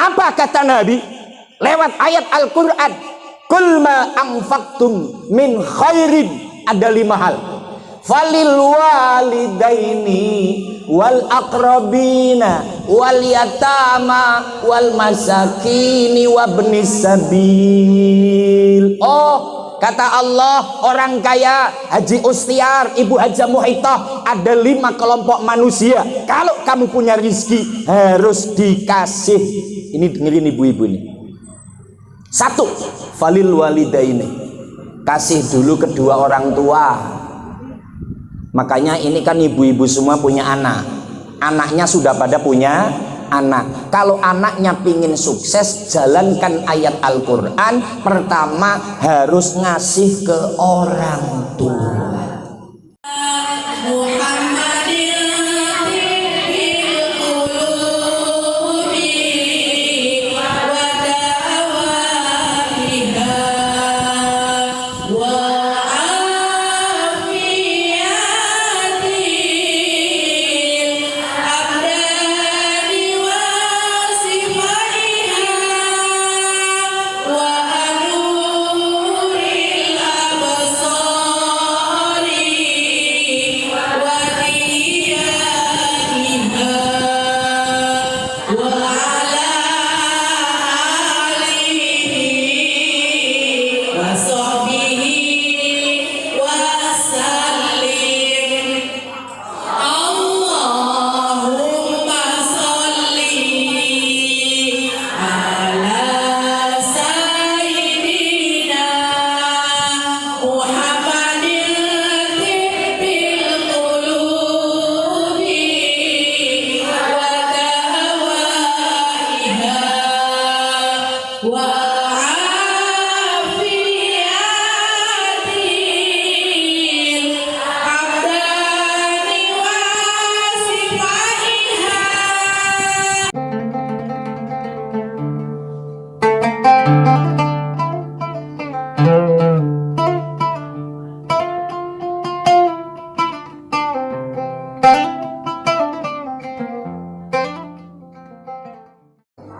Apa kata Nabi lewat ayat Al-Quran? Kul ma anfaqtum min khairin, ada 5 hal. Falil walidaini wal aqrabina wal yatama wal masakini wabnis sabil. Oh, kata Allah, orang kaya, Haji Ustiar, Ibu Hajah Muhitah, ada 5 kelompok manusia. Kalau kamu punya rizki harus dikasih. Ini dengerin ibu-ibu ini. 1, falil walidaini, kasih dulu kedua orang tua. Makanya ini kan ibu-ibu semua punya anak, anaknya sudah pada punya anak. Kalau anaknya pingin sukses, jalankan ayat Al-Quran. Pertama harus ngasih ke orang tua.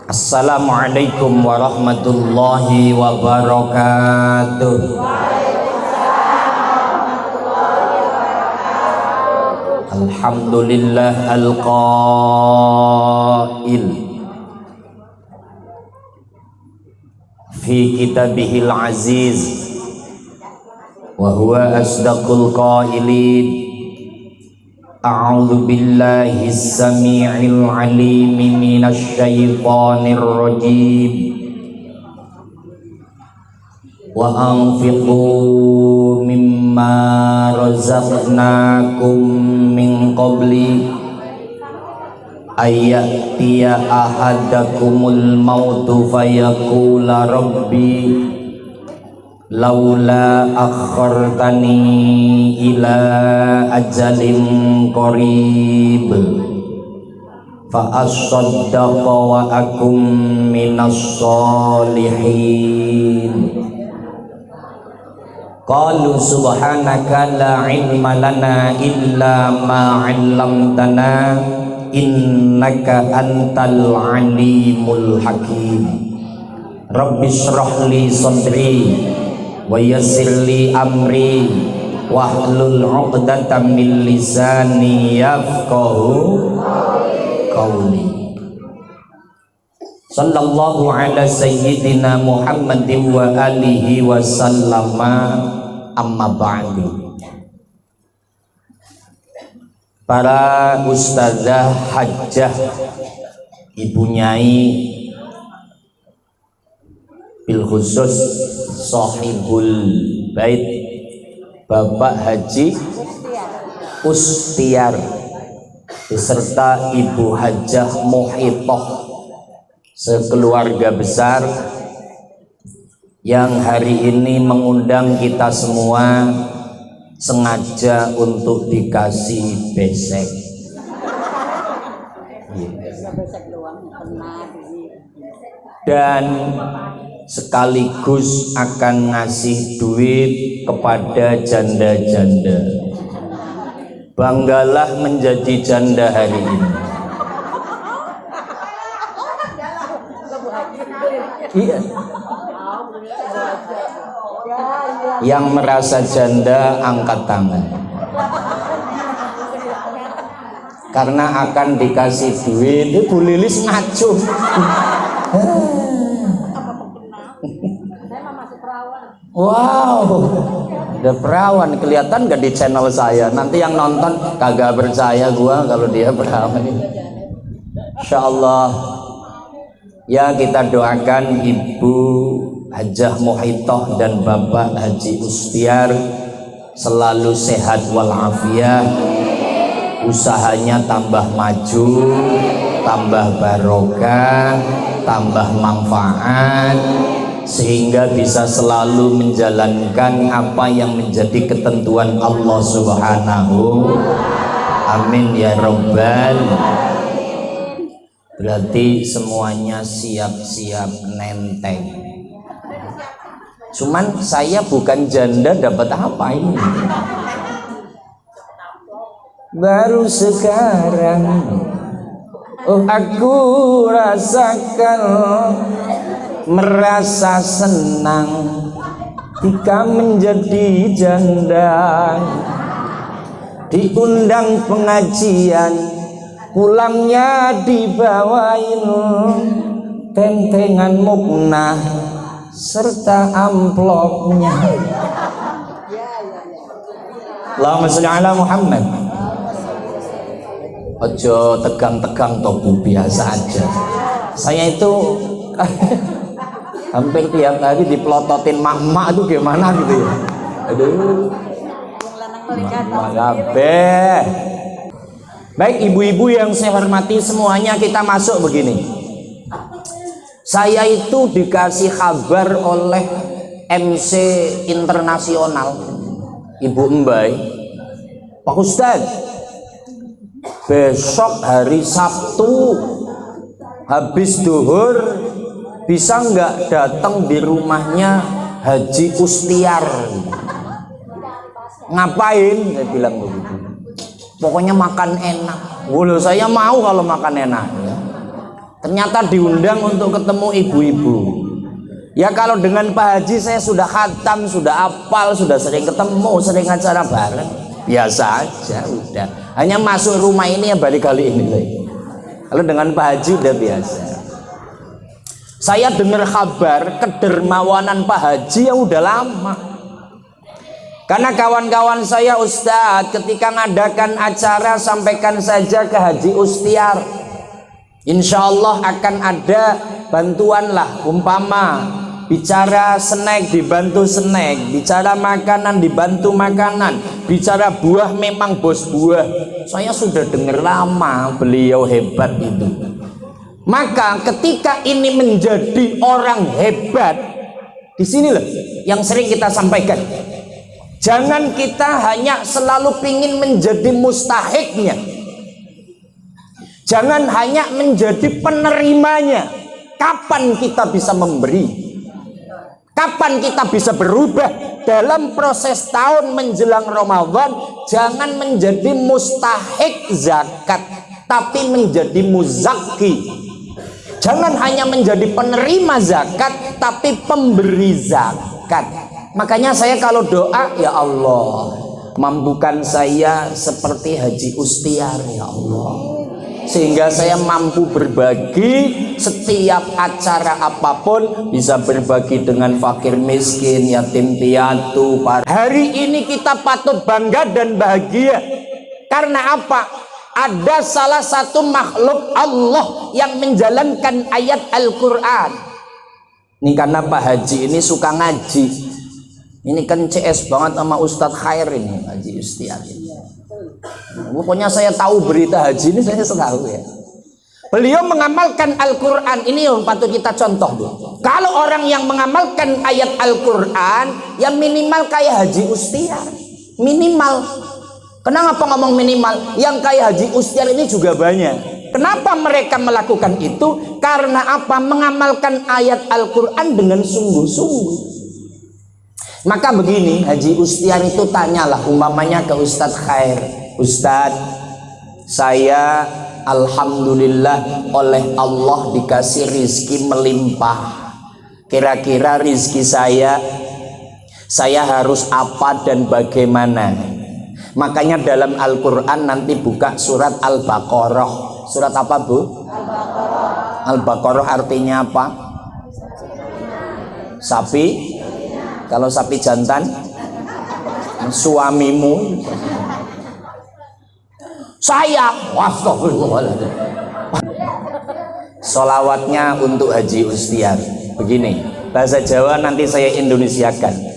Assalamualaikum warahmatullahi wabarakatuh. Alhamdulillah al-qail fi kitabihil aziz wa huwa asdaqul qailin. A'udzu billahi as-sami'il 'alim minasy syaithanir rajim. Wa anfiqu mimma razaqnakum min qabli ayyatiya ahadakumul mautu fayaqula rabbi laula akhartani ila ajalin qarib fa asaddaqa wa akum minas solihin. Qalu subhanaka la ilma lana illa ma 'allamtana innaka antal alimul hakim. Rabbi shrah li sadri wa yassir li amri wahlul 'uqdatam min lisani yafqahu qawli. Sallallahu ala sayyidina Muhammadin wa alihi wa sallama, amma ba'du. Para ustazah hajjah, ibu nyai, bil khusus sahibul bait Bapak Haji Ustiar beserta Ibu Hajah Muhitah sekeluarga besar yang hari ini mengundang kita semua sengaja untuk dikasih besek. Dan sekaligus akan ngasih duit kepada janda-janda. Banggalah menjadi janda hari ini. Iya. Yang merasa janda angkat tangan. Karena akan dikasih duit. Bu Lilis ngaco. Wow, ada perawan kelihatan gak di channel saya? Nanti yang nonton kagak percaya gua kalau dia perawan. Insya Allah ya, kita doakan Ibu Hajah Muhitoh dan Bapak Haji Ustiar selalu sehat walafiat, usahanya tambah maju, tambah barokah, tambah manfaat, sehingga bisa selalu menjalankan apa yang menjadi ketentuan Allah Subhanahu. Amin ya Rabbal. Berarti semuanya siap-siap nenteng. Cuman saya bukan janda, dapat apa ini? Baru sekarang aku rasakan merasa senang jika menjadi janda, diundang pengajian, pulangnya dibawain tentengan muknah serta amplopnya. Allahumma sholli ala Muhammad. Ojo tegang-tegang tobu, biasa aja. Saya itu hampir tiap hari dipelototin mak-mak itu gimana gitu ya. Aduh. Mak-mak. Baik ibu-ibu yang saya hormati semuanya, kita masuk begini. Saya itu dikasih kabar oleh MC internasional, Ibu Embai, Pak Ustadz, besok hari Sabtu habis duhur bisa nggak datang di rumahnya Haji Ustiar? Ngapain? Saya bilang begitu. Pokoknya makan enak. Waduh, saya mau kalau makan enak. Ternyata diundang untuk ketemu ibu-ibu. Ya kalau dengan Pak Haji saya sudah khatam, sudah apal, sudah sering ketemu, sering acara bareng. Biasa aja udah. Hanya masuk rumah ini ya baru kali ini. Kalau dengan Pak Haji udah biasa. Saya dengar kabar kedermawanan Pak Haji yang udah lama. Karena kawan-kawan saya Ustadz ketika ngadakan acara sampaikan saja ke Haji Ustiar. Insya Allah akan ada bantuan lah, umpama bicara snack dibantu snack, bicara makanan dibantu makanan, bicara buah memang bos buah. Saya sudah dengar lama beliau hebat itu. Maka ketika ini menjadi orang hebat, di sinilah yang sering kita sampaikan. Jangan kita hanya selalu pingin menjadi mustahiknya. Jangan hanya menjadi penerimanya. Kapan kita bisa memberi? Kapan kita bisa berubah? Dalam proses tahun menjelang Ramadan, jangan menjadi mustahik zakat, tapi menjadi muzaki. Jangan hanya menjadi penerima zakat, tapi pemberi zakat. Makanya saya kalau doa, ya Allah, mampukan saya seperti Haji Ustiar, ya Allah. Sehingga saya mampu berbagi setiap acara apapun, bisa berbagi dengan fakir miskin, yatim piatu. Hari ini kita patut bangga dan bahagia. Karena apa? Ada salah satu makhluk Allah yang menjalankan ayat Al-Quran. Ini karena Pak Haji ini suka ngaji. Ini kan CS banget sama Ustadz Khair ini, Haji Ustiar ini. Pokoknya saya tahu berita haji ini, saya tahu ya. Beliau mengamalkan Al-Quran. Ini yang patut kita contoh dulu. Kalau orang yang mengamalkan ayat Al-Quran, ya minimal kayak Haji Ustiar. Minimal. Kenapa ngomong minimal? Yang kayak Haji Ustiar ini juga banyak. Kenapa mereka melakukan itu? Karena apa? Mengamalkan ayat Al-Quran dengan sungguh-sungguh. Maka begini, Haji Ustiar itu tanyalah umpamanya ke Ustadz Khair, Ustadz, saya alhamdulillah oleh Allah dikasih rizki melimpah. Kira-kira rizki saya harus apa dan bagaimana? Makanya dalam Al-Quran nanti buka surat Al-Baqarah. Surat apa, Bu? Al-Baqarah artinya apa? Sapi. Kalau sapi jantan, suamimu. Saya, astagfirullahaladzim. Solawatnya untuk Haji Ustiar begini, bahasa Jawa nanti saya Indonesiakan.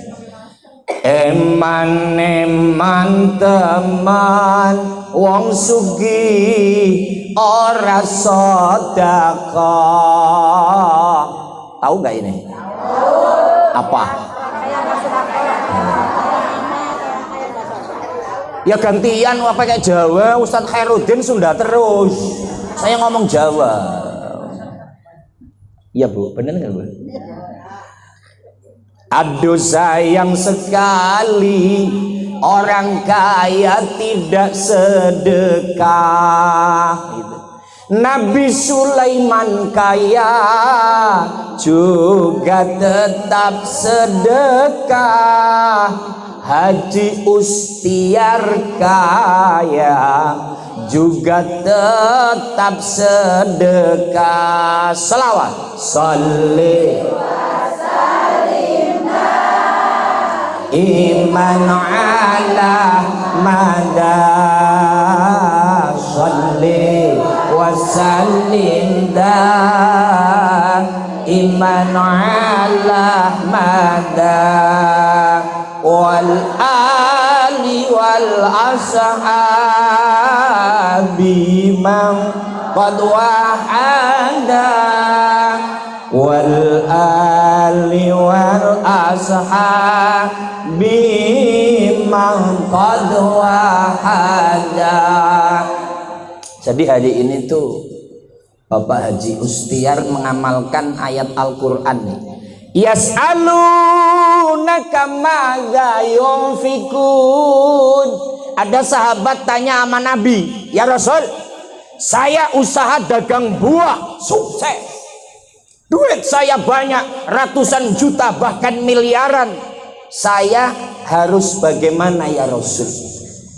Eman teman wong sugih ora sedekah. Tahu nggak ini? Apa? Ya gantian apa kayak Jawa, Ustadz Khairuddin Sunda terus. Saya ngomong Jawa. Iya Bu, benar nggak Bu? Aduh sayang sekali orang kaya tidak sedekah. Gitu. Nabi Sulaiman kaya juga tetap sedekah. Haji Ustiar kaya juga tetap sedekah. Selawat. Salli iman ala mada salli wa sallim da iman ala mada wal ali wal ashabi man qad wahada wal ali wal ashabi man qad wahada. Jadi hari ini tuh Bapak Haji Ustiar mengamalkan ayat Al-Quran nih. Yas'alunaka madza yunfikun. Ada sahabat tanya sama Nabi, ya Rasul, saya usaha dagang buah sukses, duit saya banyak, ratusan juta bahkan miliaran, saya harus bagaimana ya Rasul?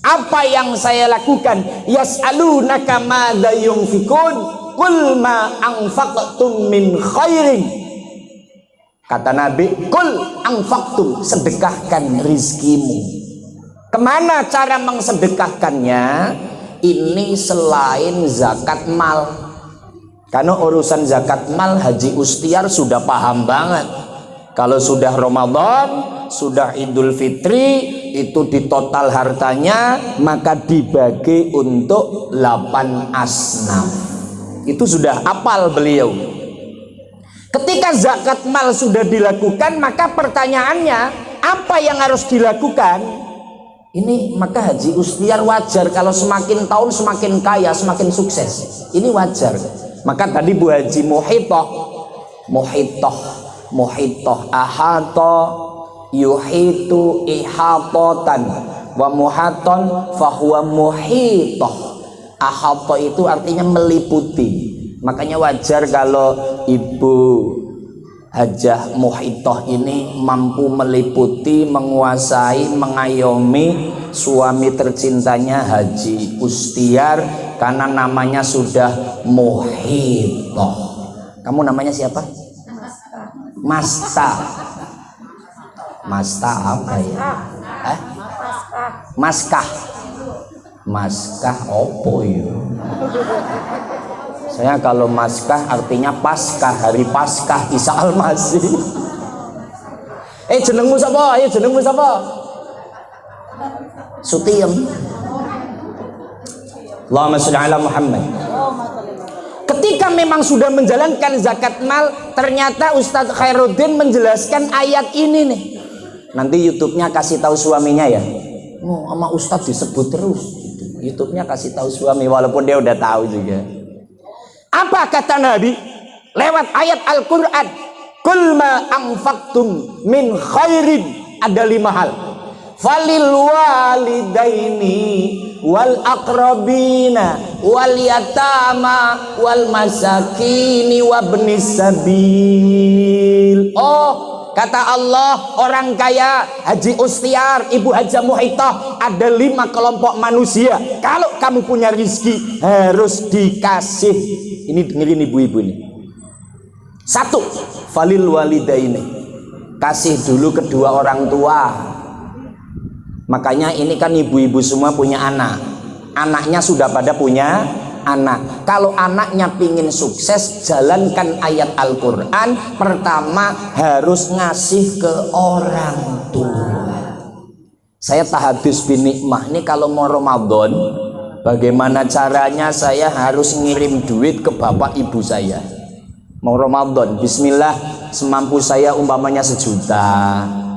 Apa yang saya lakukan? Yas'alunaka madza yunfikun qul ma anfaqtum min khairin. Kata Nabi, kul anfaqtum, sedekahkan rizkimu. Kemana cara mengsedekahkannya? Ini selain zakat mal. Karena urusan zakat mal Haji Ustiar sudah paham banget. Kalau sudah Ramadan, sudah Idul Fitri, itu di total hartanya maka dibagi untuk 8 asnaf. Itu sudah hafal beliau. Ketika zakat mal sudah dilakukan, maka pertanyaannya apa yang harus dilakukan? Ini maka Haji Ustiar wajar kalau semakin tahun semakin kaya, semakin sukses. Ini wajar. Maka tadi Bu Haji muhitoh ahata yuhitu ihatotan wa muhaton fahuwa muhitoh. Ahata itu artinya meliputi. Makanya wajar kalau Ibu Hajah Muhitoh ini mampu meliputi, menguasai, mengayomi suami tercintanya Haji Ustiar karena namanya sudah Muhitoh. Kamu namanya siapa? Masta. Masta apa ya? Maskah. Maskah opo ya? Saya kalau Maskah artinya Paskah, hari Paskah Isa Al-Masih. Jenengmu sapa? Ayo jenengmu sapa? Sutiem. Allahumma sholli ala Muhammad. Ketika memang sudah menjalankan zakat mal, ternyata Ustadz Khairuddin menjelaskan ayat ini nih. Nanti YouTube-nya kasih tahu suaminya ya. Sama Ustadz disebut terus. YouTube-nya kasih tahu suami walaupun dia udah tahu juga. Apa kata Nabi lewat ayat Al-Quran? Kul ma anfaqtum min khairin. Ada 5 hal. Falil walidaini wal aqrabina wal yatama wal masakini wabnis sabil. Oh, kata Allah, orang kaya, Haji Ustiar, Ibu Hajah Muhitah, ada 5 kelompok manusia. Kalau kamu punya rizki harus dikasih. Ini dengerin ibu-ibu ini. 1, falil walidaini, kasih dulu kedua orang tua. Makanya ini kan ibu-ibu semua punya anak, anaknya sudah pada punya anak. Kalau anaknya pingin sukses, jalankan ayat Al-Quran. Pertama harus ngasih ke orang tua. Saya tahadus bin nikmah ini kalau mau Ramadan, bagaimana caranya saya harus ngirim duit ke bapak ibu saya. Mau Ramadan, bismillah, semampu saya umpamanya 1 juta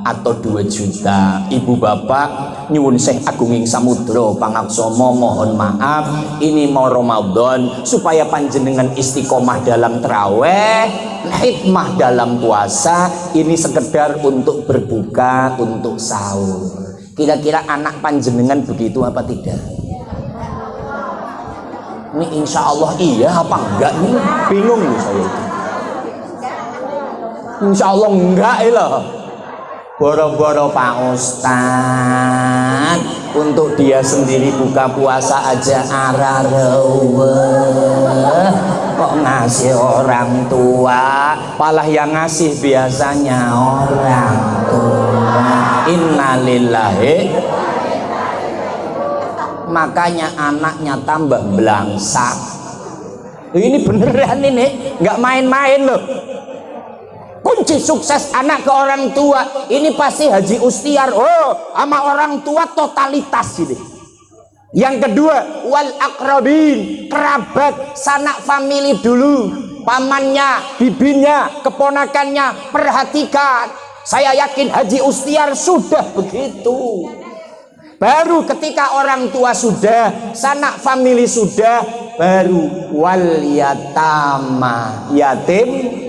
atau 2 juta. Ibu bapak nyuwun Syekh Agunging Samudro Pangaksomo, mohon maaf, ini mau Ramadan supaya panjenengan istiqomah dalam traweh, hikmah dalam puasa, ini sekedar untuk berbuka, untuk sahur. Kira-kira anak panjenengan begitu apa tidak? Ini insya Allah iya apa enggak? Ini bingung nih saya itu. Insya Allah enggak lah. Boro-boro Pak Ustad untuk dia sendiri buka puasa aja arareweh, kok ngasih orang tua, malah yang ngasih biasanya orang tua. Innalillahi. Makanya anaknya tambah belangsak. Ini beneran ini, nggak main-main loh. Kunci sukses anak ke orang tua ini pasti Haji Ustiar. Oh, sama orang tua totalitas ini. Yang kedua, wal akrabin, kerabat, sanak famili dulu, pamannya, bibinya, keponakannya, perhatikan. Saya yakin Haji Ustiar sudah begitu. Baru ketika orang tua sudah, sanak famili sudah, baru wal yatama, yatim.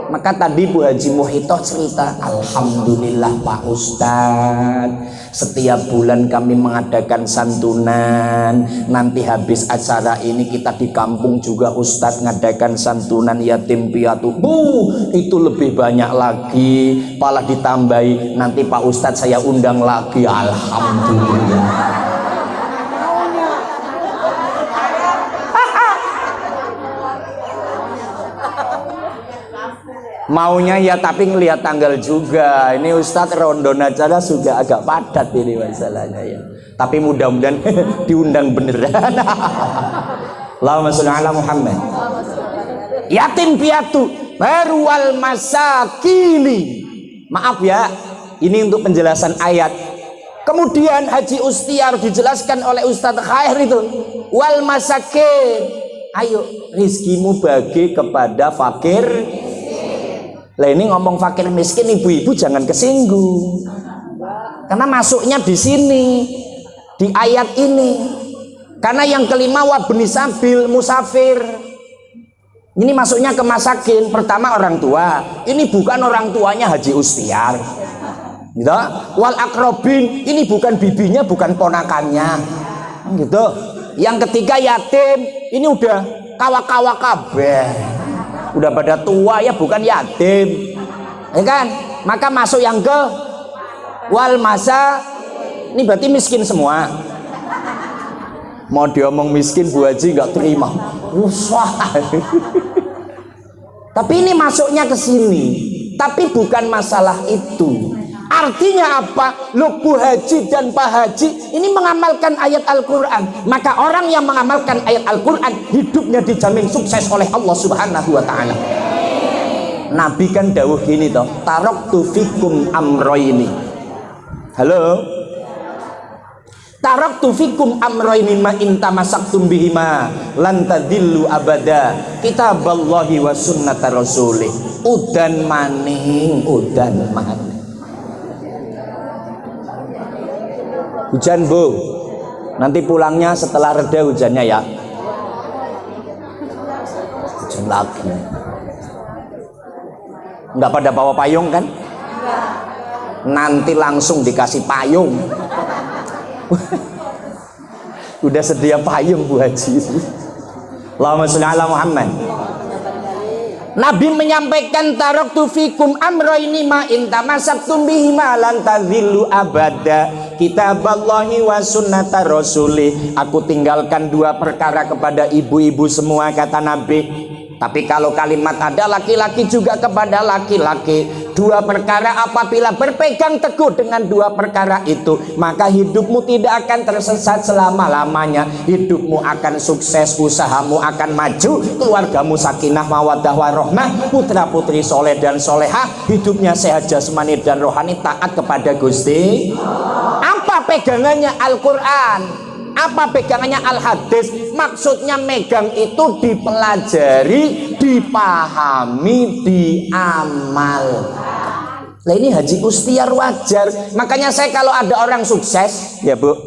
Maka tadi Bu Haji Muhitah cerita, alhamdulillah Pak Ustadz, setiap bulan kami mengadakan santunan. Nanti habis acara ini kita di kampung juga Ustadz ngadakan santunan yatim piatu. Itu lebih banyak lagi, malah ditambahi nanti Pak Ustadz saya undang lagi. Alhamdulillah. Maunya ya tapi ngelihat tanggal juga. Ini Ustadz rondon acara juga agak padat ini masalahnya ya. Tapi mudah-mudahan diundang beneran. Allahumma sholli ala Muhammad. Yatim piatu baru wal masakini. Maaf ya, ini untuk penjelasan ayat. Kemudian Haji Ustiar dijelaskan oleh Ustadz Khair itu wal masakin. Ayo rizkimu bagi kepada fakir. Lah ini ngomong fakir miskin, ibu-ibu jangan kesinggung. Karena masuknya di sini, di ayat ini. Karena yang kelima wabni sabil, musafir. Ini masuknya ke masakin. Pertama orang tua. Ini bukan orang tuanya Haji Ustiar. Gitu. Wal akrobin, ini bukan bibinya, bukan ponakannya. Gitu. Yang ketiga yatim, ini udah kawa-kawa kabeh. Udah pada tua ya, bukan yatim, ya kan? Maka masuk yang ke wal masa, ini berarti miskin semua. Mau diomong miskin Bu Haji nggak terima. Wah. Tapi ini masuknya ke sini. Tapi bukan masalah itu. Artinya apa? Loh, Bu Haji dan Pak Haji ini mengamalkan ayat Al-Quran. Maka orang yang mengamalkan ayat Al-Quran hidupnya dijamin sukses oleh Allah Subhanahu wa ta'ala. Nabi kan dawuh gini toh, taraktu fikum amroini. Halo? Taraktu fikum amroini ma inta masaktum bihima lan tadillu abada kitaballahi wa sunnata rasulih. Udan maning, udan maning. Hujan Bu, nanti pulangnya setelah reda hujannya ya. Hujan lagi. Nggak pada bawa payung kan? Nanti langsung dikasih payung. Udah sedia payung Bu Haji. Allahumma sholli ala Muhammad. Nabi menyampaikan taraktu fikum amroini ma in tamassaktum bihi ma lan tadhillu abada, kitaballahi wa sunnata rasulih. Aku tinggalkan dua perkara kepada ibu-ibu semua, kata Nabi. Tapi kalau kalimat ada laki-laki juga kepada laki-laki, dua perkara apabila berpegang teguh dengan dua perkara itu, maka hidupmu tidak akan tersesat selama-lamanya. Hidupmu akan sukses, usahamu akan maju, keluargamu sakinah mawaddah warahmah, putra putri soleh dan solehah, hidupnya sehat jasmani dan rohani, taat kepada Gusti. Apa pegangannya? Al-Quran. Apa pegangannya? Al-Hadis. Maksudnya megang itu dipelajari, dipahami, diamal. Nah ini haji ikhtiar wajar. Makanya saya kalau ada orang sukses, ya Bu,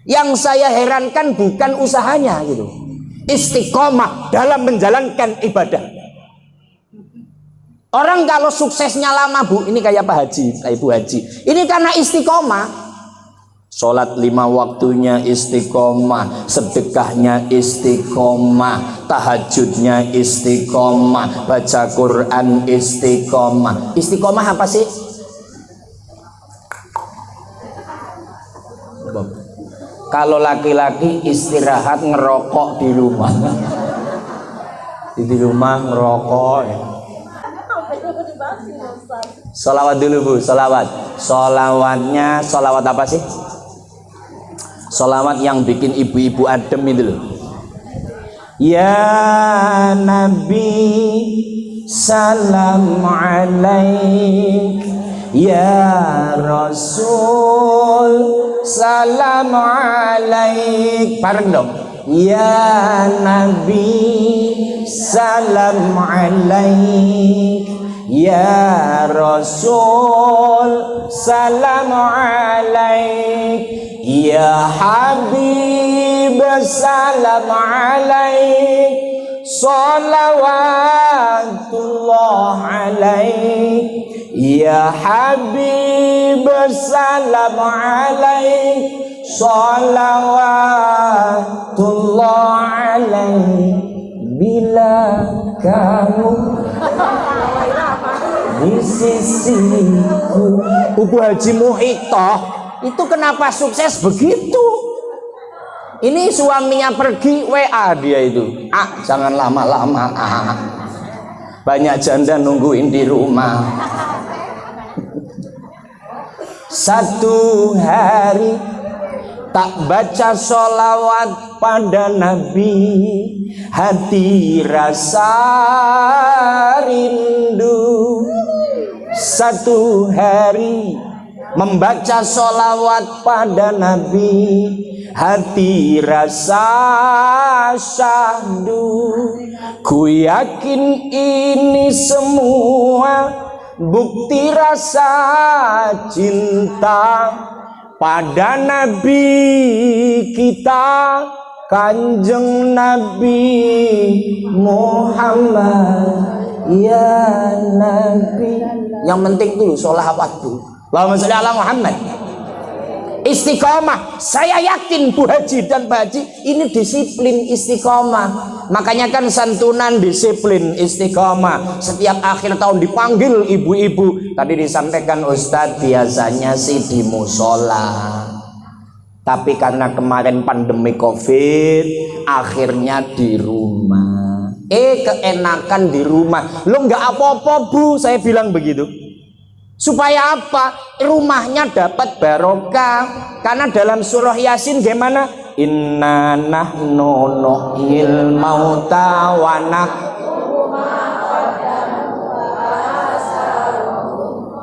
yang saya herankan bukan usahanya gitu, istiqomah dalam menjalankan ibadah. Orang kalau suksesnya lama Bu, ini kayak Pak Haji, kayak Ibu Haji, ini karena istiqomah. Sholat 5 waktunya istiqomah, sedekahnya istiqomah, tahajudnya istiqomah, baca Quran istiqomah. Istiqomah apa sih? Kalau laki-laki istirahat ngerokok di rumah. Di rumah ngerokok ya. Sholawat dulu Bu, sholawat. Sholawatnya, sholawat apa sih? Sholawat yang bikin ibu-ibu adem itu loh. Ya Nabi salam alaik, ya Rasul salam alaik. Bareng dong. Ya Nabi salam alaik, ya Rasul salam alaik, ya Habib salam alaik, salawatullah alaik, ya Habib salam alaik, salawatullah alaik. Bila kamu di sisiku. Ibu Haji Muhitoh itu kenapa sukses begitu? Ini suaminya pergi, WA dia itu, jangan lama-lama, banyak janda nungguin di rumah. Satu hari tak baca sholawat pada Nabi, hati rasa rindu. Satu hari membaca sholawat pada Nabi, hati rasa syahdu. Ku yakin ini semua bukti rasa cinta pada Nabi kita, Kanjeng Nabi Muhammad. Ya Nabi. Yang penting dulu sholawat dulu. Allahumma sholli ala Muhammad. Istiqomah. Saya yakin Bu Haji dan Pak Haji ini disiplin istiqomah. Makanya kan santunan disiplin istiqomah. Setiap akhir tahun dipanggil ibu-ibu. Tadi disampaikan Ustadz, biasanya sih di musola, tapi karena kemarin pandemi COVID, akhirnya di rumah. Keenakan di rumah. Lo nggak apa-apa Bu, saya bilang begitu. Supaya apa? Rumahnya dapat barokah. Karena dalam surah Yasin gimana? Inna nahnu nuhyil mauta wa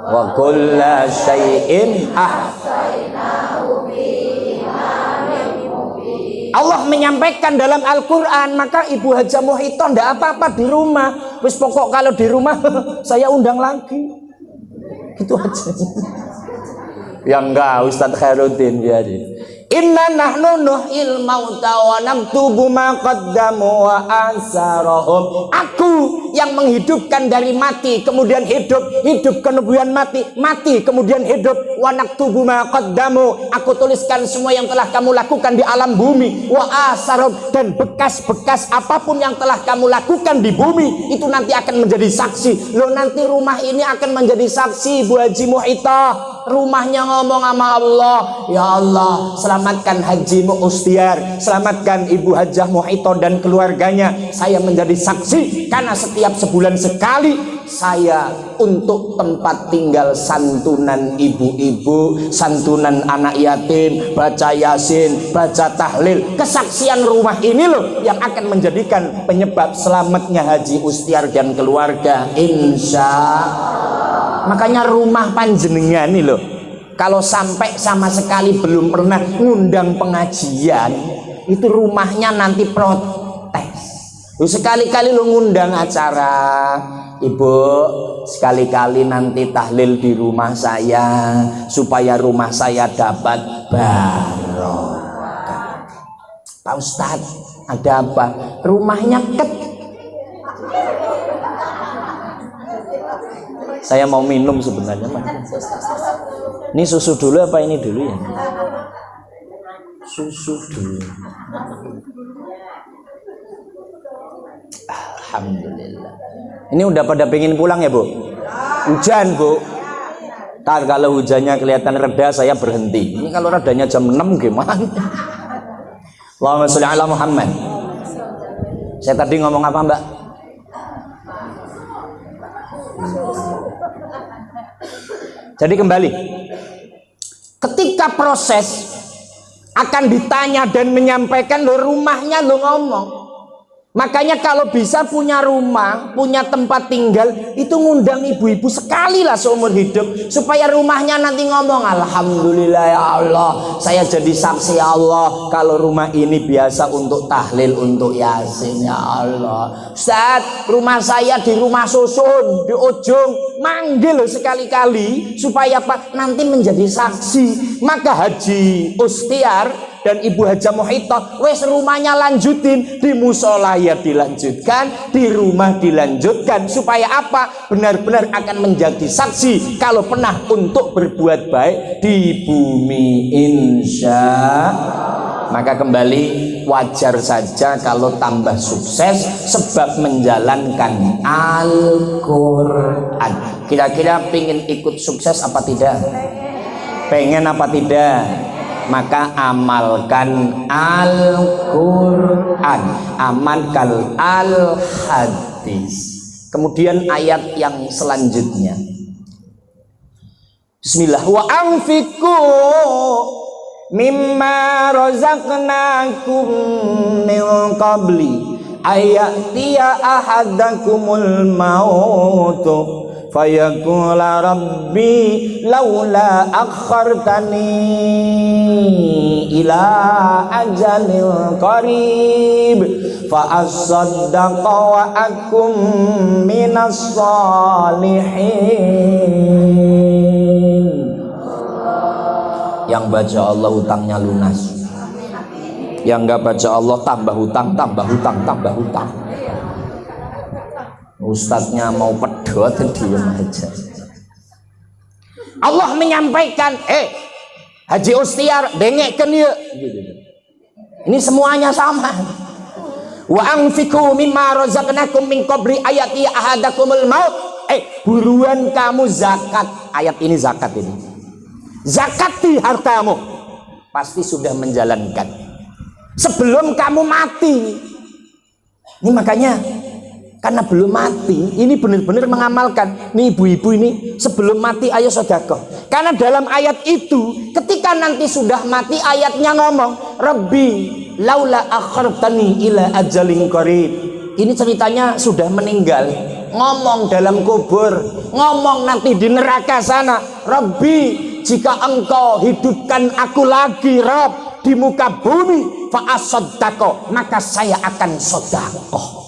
wa kulla syai'in Allah menyampaikan dalam Al-Quran. Maka Ibu Haja Muhitoh ndak apa-apa di rumah. Wis pokok kalau di rumah saya undang lagi. Gitu aja. Ya enggak, Ustadz Khairuddin biarin. Inna nahnu nuhyil mauta wa naktubu ma qaddamu wa asarahum. Aku yang menghidupkan dari mati kemudian hidup, hidup kemudian mati, mati kemudian hidup. Wa naktubu ma qaddamu. Aku tuliskan semua yang telah kamu lakukan di alam bumi. Wa asarahum, dan bekas-bekas apapun yang telah kamu lakukan di bumi itu nanti akan menjadi saksi. Loh, nanti rumah ini akan menjadi saksi, Bu Haji Muhyiddin. Rumahnya ngomong sama Allah, ya Allah, selamatkan Haji Mukhtiar, selamatkan Ibu Hajah Muhyiddin dan keluarganya. Saya menjadi saksi karena setiap sebulan sekali saya untuk tempat tinggal santunan ibu-ibu, santunan anak yatim, baca yasin, baca tahlil. Kesaksian rumah ini loh yang akan menjadikan penyebab selamatnya Haji Mukhtiar dan keluarga, insya. Makanya rumah panjenengan nih loh, kalau sampai sama sekali belum pernah ngundang pengajian, itu rumahnya nanti protes. Lu sekali-kali lu ngundang acara, Ibu, sekali-kali nanti tahlil di rumah saya supaya rumah saya dapat barokah. Pak Ustadz, ada apa? Rumahnya Saya mau minum sebenarnya, Mas. Ini susu dulu apa ini dulu ya? Susu dulu. Alhamdulillah. Ini udah pada pengen pulang ya, Bu? Hujan, Bu. Ntar kalau hujannya kelihatan reda saya berhenti. Ini kalau redanya jam 6 gimana? Allahumma sholli ala Muhammad. Saya tadi ngomong apa, Mbak? Jadi kembali, ketika proses akan ditanya dan menyampaikan, lo rumahnya lo ngomong. Makanya kalau bisa punya rumah, punya tempat tinggal, itu ngundang ibu-ibu sekali lah seumur hidup, supaya rumahnya nanti ngomong, alhamdulillah ya Allah, saya jadi saksi ya Allah kalau rumah ini biasa untuk tahlil, untuk yasin ya Allah. Ustaz, rumah saya di rumah susun di ujung, manggil sekali-kali supaya Pak nanti menjadi saksi. Maka Haji Mukhtiar dan Ibu Hajah Muhyiddin, wes rumahnya lanjutin, di musola ya dilanjutkan, di rumah dilanjutkan, supaya apa? Benar-benar akan menjadi saksi kalau pernah untuk berbuat baik di bumi, insya. Maka kembali, wajar saja kalau tambah sukses sebab menjalankan Al-Quran. Kira-kira pengen ikut sukses apa tidak? Pengen apa tidak? Maka amalkan Al-Quran, amalkan Al-Hadis. Kemudian ayat yang selanjutnya, Bismillah, wa anfiqu mimma razaqnakum min qabli ayatiya ahadakumul mautu fayaqula rabbi laula akhartani ila ajalin qarib fa asaddaqa wa akum minas salihin. Yang baca Allah hutangnya lunas, yang enggak baca Allah tambah hutang, tambah hutang, tambah hutang. Ustadznya mau pedot, diam aja. Allah menyampaikan, Haji Mukhtiar dengekkeun ieu. Ini semuanya sama. Wa anfiqu mimma razaqnakum min qabli ayati ahadakumul maut. Buruan kamu zakat. Ayat ini zakat ini. Zakati hartamu. Pasti sudah menjalankan sebelum kamu mati. Ini makanya karena belum mati, ini benar-benar mengamalkan. Nih ibu-ibu ini sebelum mati ayo sedekah. Karena dalam ayat itu, ketika nanti sudah mati, ayatnya ngomong, Rabbi laula akhartani ila ajalin qarib. Ini ceritanya sudah meninggal, ngomong dalam kubur, ngomong nanti di neraka sana, Rabbi jika engkau hidupkan aku lagi, Rabb, di muka bumi, fa asaddaqo, maka saya akan sedekah.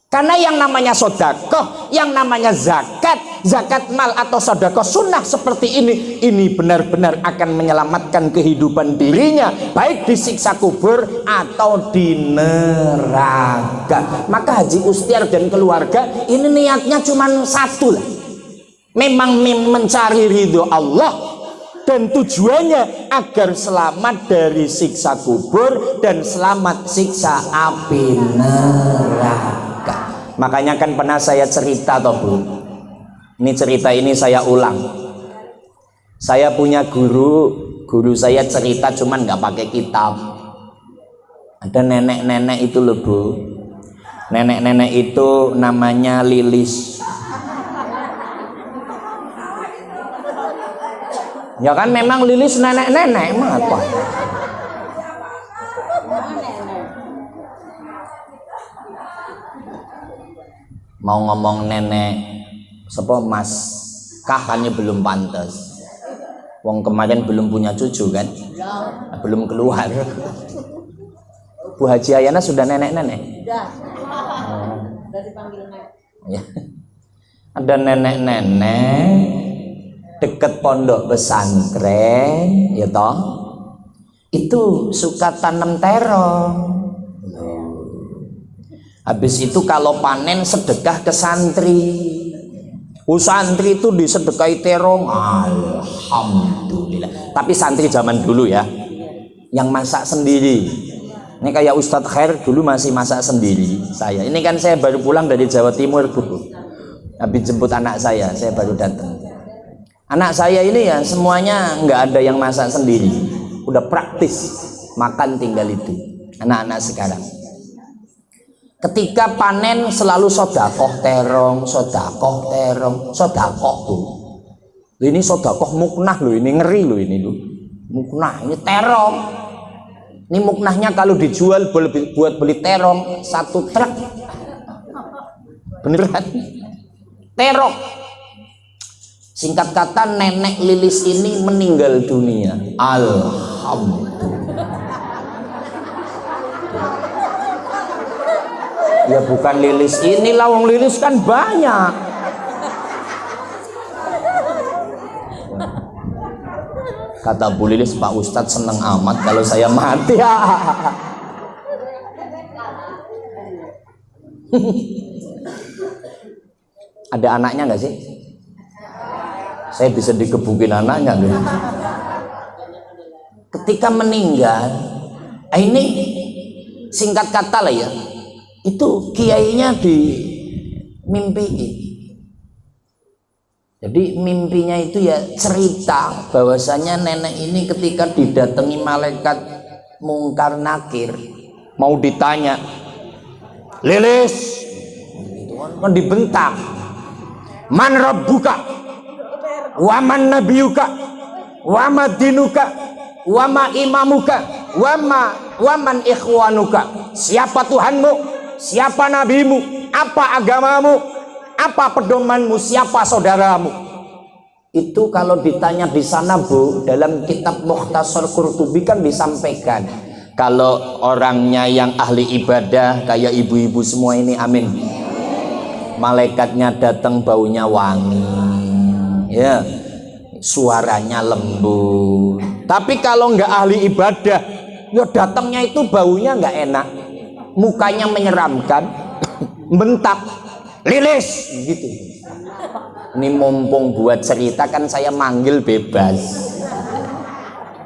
Karena yang namanya sodakoh, yang namanya zakat, zakat mal atau sodakoh sunnah seperti ini benar-benar akan menyelamatkan kehidupan dirinya, baik disiksa kubur atau di neraka. Maka Haji Ustiar dan keluarga ini niatnya cuma satu lah, memang mencari ridho Allah, dan tujuannya agar selamat dari siksa kubur dan selamat siksa api neraka. Makanya kan pernah saya cerita toh Bu, ini cerita ini saya ulang. Saya punya guru saya cerita cuman nggak pakai kitab. Ada nenek-nenek itu loh Bu, nenek-nenek itu namanya Lilis. Ya kan memang Lilis nenek-nenek emang apa? Mau ngomong nenek siapa Mas Kahanya belum pantas. Wong kemarin belum punya cucu kan? Belum keluar. Bu Haji Ayana sudah nenek-nenek? Sudah. Sudah dipanggil Nek. Ya. Ada nenek-nenek deket pondok pesantren, ya toh? Itu suka tanam terong. Habis itu kalau panen sedekah ke santri. Santri itu disedekahi terong, alhamdulillah. Tapi santri zaman dulu ya, yang masak sendiri. Ini kayak Ustadz Khair dulu masih masak sendiri. Saya ini kan saya baru pulang dari Jawa Timur Bu. Habis jemput anak saya baru datang. Anak saya ini ya semuanya nggak ada yang masak sendiri. Udah praktis makan tinggal itu. Anak-anak sekarang. Ketika panen selalu sodakoh terong, sodakoh terong, sodakoh tuh. Ini sodakoh muknah loh, ini ngeri loh ini loh. Muknah, ini terong. Ini muknahnya kalau dijual buat beli terong 1 truk. Beneran. Terong. Singkat kata nenek Lilis ini meninggal dunia. Alhamdulillah. Ya bukan Lilis inilah, wong Lilis kan banyak. Kata Bu Lilis, Pak Ustadz seneng amat kalau saya mati. Ada anaknya nggak sih? Saya bisa dikebukin anaknya gitu. Ketika meninggal, ini singkat kata lah ya, itu kiainya dimimpiin. Jadi mimpinya itu ya cerita bahwasanya nenek ini ketika didatangi malaikat mungkar nakir, mau ditanya, Lilis, kan dibentak, man rabbuka, waman nabiyuka, wama dinuka, wama imamuka, waman ikhwanuka. Siapa Tuhanmu, siapa nabimu, apa agamamu, apa pedomanmu, siapa saudaramu. Itu kalau ditanya di sana Bu, dalam kitab Mukhtasar Qurtubi kan disampaikan, kalau orangnya yang ahli ibadah kayak ibu-ibu semua ini, amin, malaikatnya datang baunya wangi, ya, suaranya lembut. Tapi kalau nggak ahli ibadah, ya datangnya itu baunya nggak enak, mukanya menyeramkan, bentak, Lilis gitu. Ini mumpung buat cerita kan saya manggil bebas.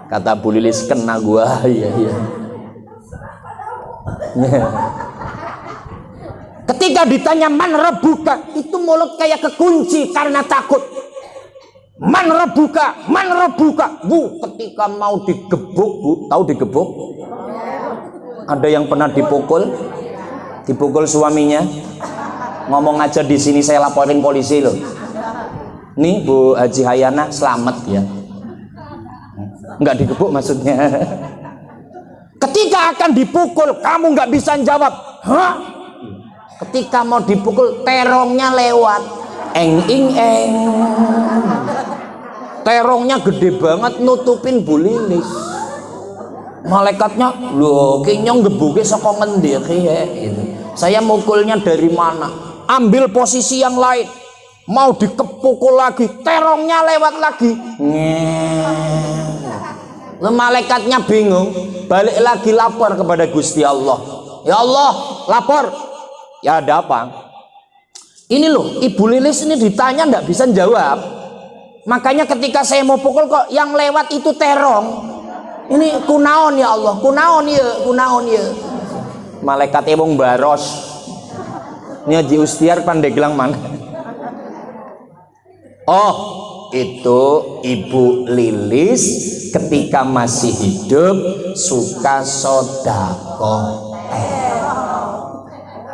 Kata Bu Lilis, kena gua. Iya. Ketika ditanya man rabbuka, itu mulut kayak kekunci karena takut. Man rabbuka, Bu, ketika mau digebuk, Bu, tahu digebuk? Ada yang pernah dipukul suaminya, ngomong aja di sini saya laporin polisi loh. Nih Bu Haji Hayana selamat ya, nggak digebuk maksudnya. Ketika akan dipukul kamu nggak bisa jawab, hah? Ketika mau dipukul terongnya lewat, eng. Terongnya gede banget nutupin Bu Lilis. Malaikatnya, loh kayaknya ngebuke saka ngendi gitu. Saya mukulnya dari mana? Ambil posisi yang lain. Mau dikepukul lagi, terongnya lewat lagi. Malaikatnya bingung, balik lagi lapor kepada Gusti Allah. Ya Allah, lapor. Ya ada apa? Ini loh, Ibu Lilis ini ditanya nggak bisa jawab. Makanya ketika saya mau pukul kok yang lewat itu terong. Ini kunaon ya Allah, kunaon ya. Malaikat wong baros. Ini Haji Ustiar Pandeglang mana? Oh, itu Ibu Lilis ketika masih hidup suka sodako.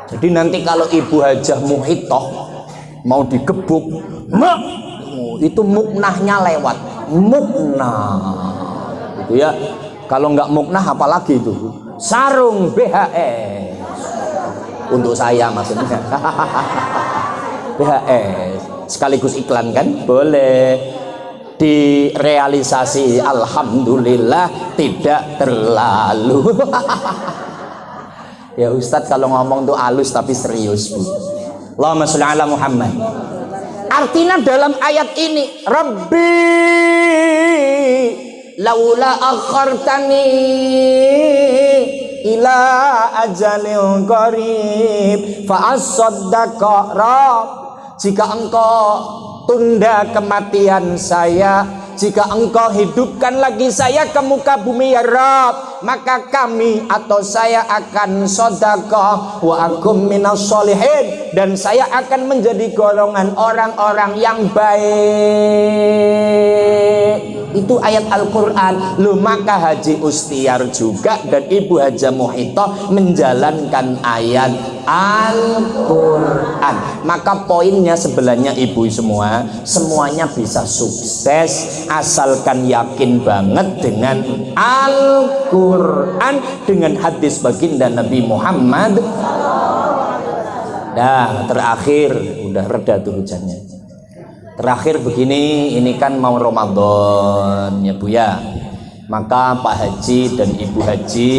Jadi nanti kalau Ibu Hajah Muhitoh mau digebuk, itu muknahnya lewat. Muknah itu ya. Kalau nggak muknah apalagi itu? Sarung BHS. Untuk saya maksudnya. BHS sekaligus iklan kan? Boleh direalisasi. Alhamdulillah tidak terlalu. Ya Ustadz kalau ngomong tuh halus tapi serius, Bu. Allahumma sholli ala Muhammad. Artinya dalam ayat ini, Rabbi laula akhartani ila ajalin qarib fa asaddaqa Rabb. Jika engkau tunda kematian saya, jika engkau hidupkan lagi saya ke muka bumi ya Rabb, maka kami atau saya akan sedekah wa akum minas sholihin, dan saya akan menjadi golongan orang-orang yang baik. Itu ayat Al-Quran. Lu maka Haji Ustiar juga dan Ibu Hajah Muhitoh menjalankan ayat Al-Quran. Maka poinnya sebelahnya ibu semua, semuanya bisa sukses asalkan yakin banget dengan Al-Quran, dengan hadis baginda Nabi Muhammad. Nah, terakhir udah reda tuh hujannya. Terakhir begini, ini kan mau Ramadan ya Bu ya. Maka Pak Haji dan Ibu Haji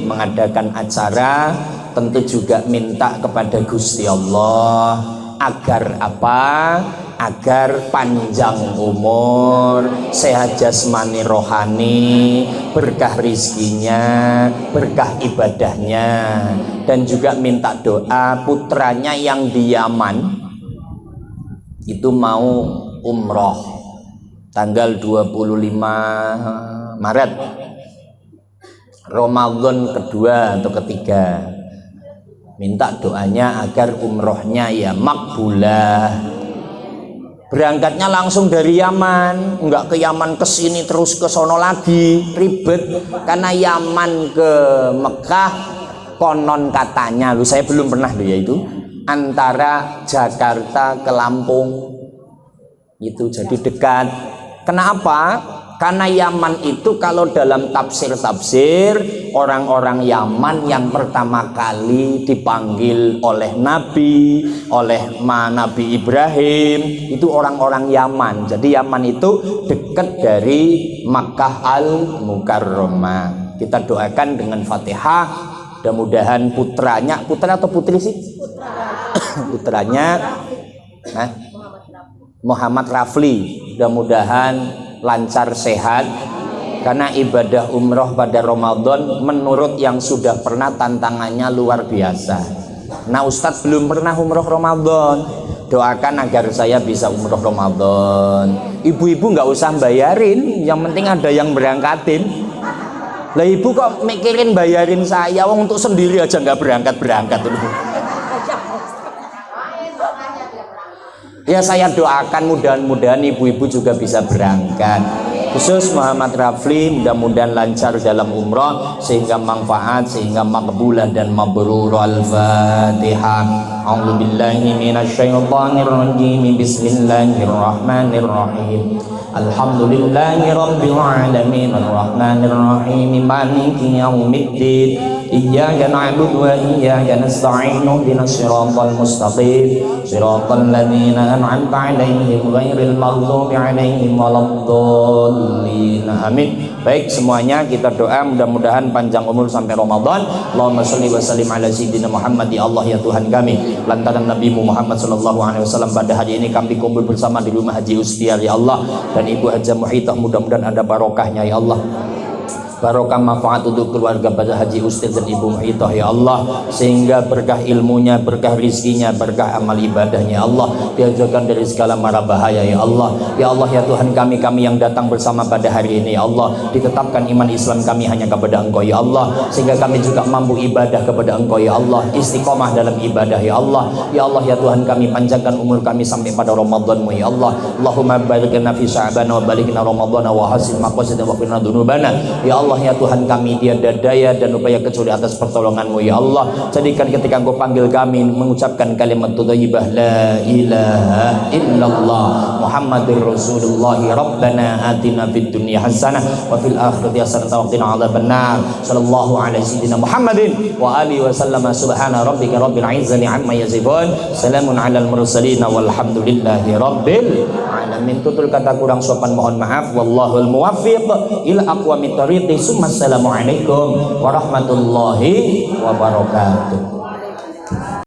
mengadakan acara, tentu juga minta kepada Gusti Allah agar apa? Agar panjang umur, sehat jasmani rohani, berkah rizkinya, berkah ibadahnya, dan juga minta doa putranya yang di Yaman itu mau umroh tanggal 25 Maret, Ramadan kedua atau ketiga. Minta doanya agar umrohnya ya makbulah. Berangkatnya langsung dari Yaman, enggak ke Yaman ke sini terus ke sono lagi, ribet. Karena Yaman ke Mekah konon katanya, lu saya belum pernah loh ya itu, antara Jakarta ke Lampung itu, jadi dekat. Kenapa? Karena Yaman itu kalau dalam tafsir-tafsir, orang-orang Yaman yang pertama kali dipanggil oleh Nabi, oleh Nabi Ibrahim, itu orang-orang Yaman. Jadi Yaman itu dekat dari Makkah Al-Mukarramah. Kita doakan dengan Fatihah, mudah-mudahan putranya, putra atau putri sih? Putranya Muhammad Rafli, mudah-mudahan lancar sehat, karena ibadah umroh pada Ramadan menurut yang sudah pernah tantangannya luar biasa. Nah Ustadz belum pernah umroh Ramadan, doakan agar saya bisa umroh Ramadan. Ibu-ibu nggak usah bayarin, yang penting ada yang berangkatin. Lah ibu kok mikirin bayarin saya, wong untuk sendiri aja nggak berangkat dulu. Ya saya doakan mudah-mudahan ibu-ibu juga bisa berangkat. Khusus Muhammad Rafli mudah-mudahan lancar dalam umrah sehingga manfaat, sehingga makbulah dan mabrur. Al-Fatihah. A'udzubillahi minasyaitonirrajim. Bismillahirrahmanirrahim. Alhamdulillahi rabbil alamin arrahmanirrahim maliki yaumiddin iyyaka na'budu wa iyyaka nasta'in ihdinas siratal mustaqim siratal ladzina an'amta 'alaihim ghairil maghdubi 'alaihim waladdallin. Amin. Baik, semuanya kita doa mudah-mudahan panjang umur sampai Ramadan. Allahumma sholli wa sallim ala sayyidina Muhammad. Ya Allah ya Tuhan kami, lantaran Nabi Muhammad sallallahu alaihi wasallam pada hari ini kami kumpul bersama di rumah Haji Ustiar ya Allah, dan Ibu Hajah Muhitah, mudah-mudahan ada barokahnya ya Allah, barokah manfaat untuk keluarga pada Haji Ustaz dan Ibu Muhitah ya Allah, sehingga berkah ilmunya, berkah rizkinya, berkah amal ibadahnya ya Allah, diajarkan dari segala mara bahaya ya Allah. Ya Allah ya Tuhan kami, kami yang datang bersama pada hari ini ya Allah, ditetapkan iman Islam kami hanya kepada Engkau ya Allah, sehingga kami juga mampu ibadah kepada Engkau ya Allah, istiqomah dalam ibadah ya Allah. Ya Allah ya Tuhan kami, panjangkan umur kami sampai pada Ramadan-Mu ya Allah. Allahumma barik lana fi Sya'ban wa balighna Ramadan wa hasin maqasid wa qina dzunubana ya Allah. Ya Tuhan kami, tiada daya dan upaya kecuali atas pertolongan-Mu ya Allah. Jadikan ketika Engkau panggil kami mengucapkan kalimat thayyibah la ilaha illallah Muhammadur Rasulullah. Rabbana atina fid dunya hasanah wa fil akhirati hasanah wa qina adzabannar. Sallallahu alaihi sayyidina Muhammadin wa alihi wa sallama. Subhana rabbika rabbil izzati amma yasifun. Salamun alal mursalin walhamdulillahi rabbil alamin. Tutur kata kurang sopan mohon maaf. Wallahul muwaffiq ila aqwamit thariq. Assalamualaikum warahmatullahi wabarakatuh.